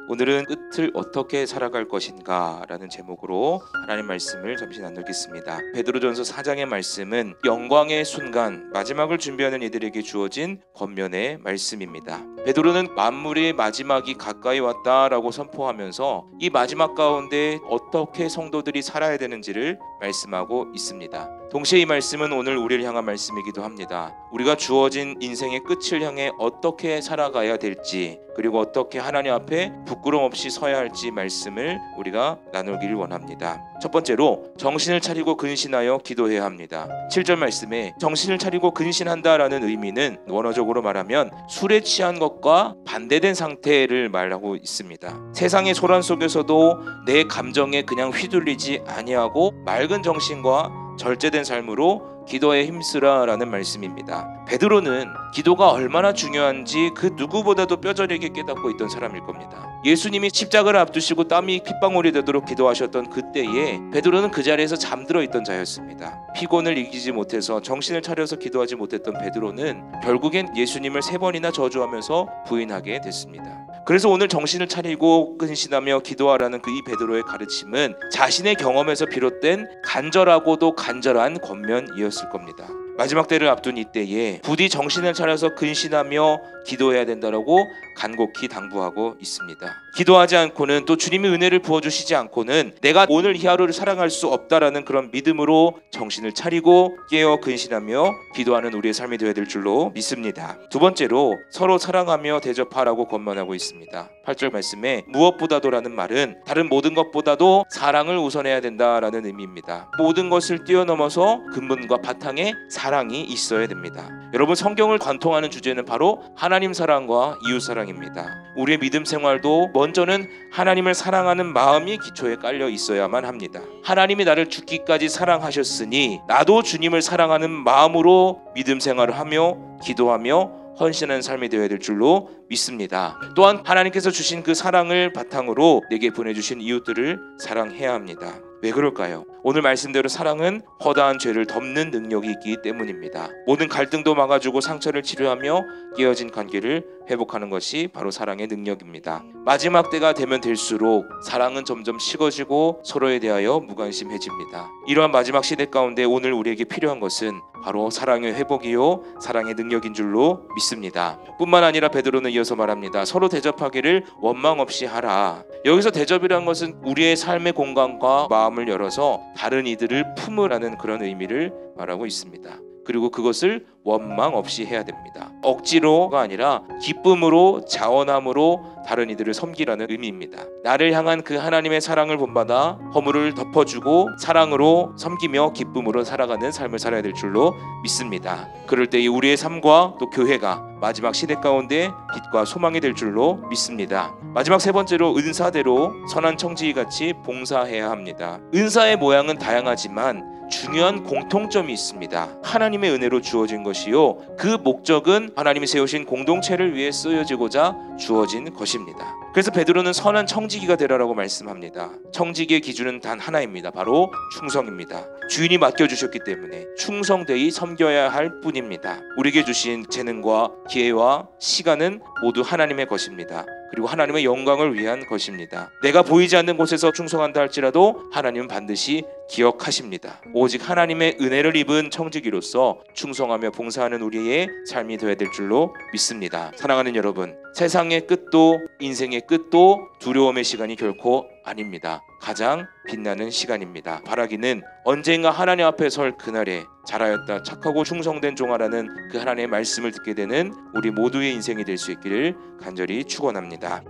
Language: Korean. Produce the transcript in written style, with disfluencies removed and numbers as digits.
오늘은 끝을 어떻게 살아갈 것인가 라는 제목으로 하나님 말씀을 잠시 나누겠습니다. 베드로전서 4장의 말씀은 영광의 순간, 마지막을 준비하는 이들에게 주어진 권면의 말씀입니다. 베드로는 만물의 마지막이 가까이 왔다라고 선포하면서 이 마지막 가운데 어떻게 성도들이 살아야 되는지를 말씀하고 있습니다. 동시에 이 말씀은 오늘 우리를 향한 말씀이기도 합니다. 우리가 주어진 인생의 끝을 향해 어떻게 살아가야 될지, 그리고 어떻게 하나님 앞에 부끄럼 없이 서야 할지 말씀을 우리가 나누기를 원합니다. 첫 번째로 정신을 차리고 근신하여 기도해야 합니다. 7절 말씀에 정신을 차리고 근신한다라는 의미는 원어적으로 말하면 술에 취한 것과 반대된 상태를 말하고 있습니다. 세상의 소란 속에서도 내 감정에 그냥 휘둘리지 아니하고 맑은 정신과 절제된 삶으로 기도에 힘쓰라라는 말씀입니다. 베드로는 기도가 얼마나 중요한지 그 누구보다도 뼈저리게 깨닫고 있던 사람일 겁니다. 예수님이 십자가를 앞두시고 땀이 핏방울이 되도록 기도하셨던 그때에 베드로는 그 자리에서 잠들어 있던 자였습니다. 피곤을 이기지 못해서 정신을 차려서 기도하지 못했던 베드로는 결국엔 예수님을 3번이나 저주하면서 부인하게 됐습니다. 그래서 오늘 정신을 차리고 근신하며 기도하라는 그 이 베드로의 가르침은 자신의 경험에서 비롯된 간절하고도 간절한 권면이었을 겁니다. 마지막 때를 앞둔 이때에 부디 정신을 차려서 근신하며 기도해야 된다라고 간곡히 당부하고 있습니다. 기도하지 않고는, 또 주님의 은혜를 부어주시지 않고는 내가 오늘 이 하루를 살아갈 수 없다라는 그런 믿음으로 정신을 차리고 깨어 근신하며 기도하는 우리의 삶이 되어야 될 줄로 믿습니다. 두 번째로 서로 사랑하며 대접하라고 권면하고 있습니다. 8절 말씀에 무엇보다도라는 말은 다른 모든 것보다도 사랑을 우선해야 된다라는 의미입니다. 모든 것을 뛰어넘어서 근본과 바탕에 사랑이 있어야 됩니다. 여러분, 성경을 관통하는 주제는 바로 하나님 사랑과 이웃 사랑입니다. 우리의 믿음 생활도 먼저는 하나님을 사랑하는 마음이 기초에 깔려 있어야만 합니다. 하나님이 나를 죽기까지 사랑하셨으니 나도 주님을 사랑하는 마음으로 믿음 생활을 하며 기도하며 헌신하는 삶이 되어야 될 줄로 믿습니다. 또한 하나님께서 주신 그 사랑을 바탕으로 내게 보내주신 이웃들을 사랑해야 합니다. 왜 그럴까요? 오늘 말씀대로 사랑은 허다한 죄를 덮는 능력이 있기 때문입니다. 모든 갈등도 막아주고 상처를 치료하며 깨어진 관계를 회복하는 것이 바로 사랑의 능력입니다. 마지막 때가 되면 될수록 사랑은 점점 식어지고 서로에 대하여 무관심해집니다. 이러한 마지막 시대 가운데 오늘 우리에게 필요한 것은 바로 사랑의 회복이요 사랑의 능력인 줄로 믿습니다. 뿐만 아니라 베드로는 이어서 말합니다. 서로 대접하기를 원망 없이 하라. 여기서 대접이란 것은 우리의 삶의 공간과 마음을 열어서 다른 이들을 품으라는 그런 의미를 말하고 있습니다. 그리고 그것을 원망 없이 해야 됩니다. 억지로가 아니라 기쁨으로, 자원함으로 다른 이들을 섬기라는 의미입니다. 나를 향한 그 하나님의 사랑을 본받아 허물을 덮어주고 사랑으로 섬기며 기쁨으로 살아가는 삶을 살아야 될 줄로 믿습니다. 그럴 때 우리의 삶과 또 교회가 마지막 시대 가운데 빛과 소망이 될 줄로 믿습니다. 마지막 세 번째로 은사대로 선한 청지기같이 봉사해야 합니다. 은사의 모양은 다양하지만 중요한 공통점이 있습니다. 하나님의 은혜로 주어진 것이요, 그 목적은 하나님이 세우신 공동체를 위해 쓰여지고자 주어진 것입니다. 그래서 베드로는 선한 청지기가 되라라고 말씀합니다. 청지기의 기준은 단 하나입니다. 바로 충성입니다. 주인이 맡겨주셨기 때문에 충성되이 섬겨야 할 뿐입니다. 우리에게 주신 재능과 기회와 시간은 모두 하나님의 것입니다. 그리고 하나님의 영광을 위한 것입니다. 내가 보이지 않는 곳에서 충성한다 할지라도 하나님은 반드시 기억하십니다. 오직 하나님의 은혜를 입은 청지기로서 충성하며 봉사하는 우리의 삶이 되어야 될 줄로 믿습니다. 사랑하는 여러분, 세상의 끝도 인생의 끝도 두려움의 시간이 결코 아닙니다. 가장 빛나는 시간입니다. 바라기는 언젠가 하나님 앞에 설 그날에 잘하였다 착하고 충성된 종아라는 그 하나님의 말씀을 듣게 되는 우리 모두의 인생이 될 수 있기를 간절히 축원합니다.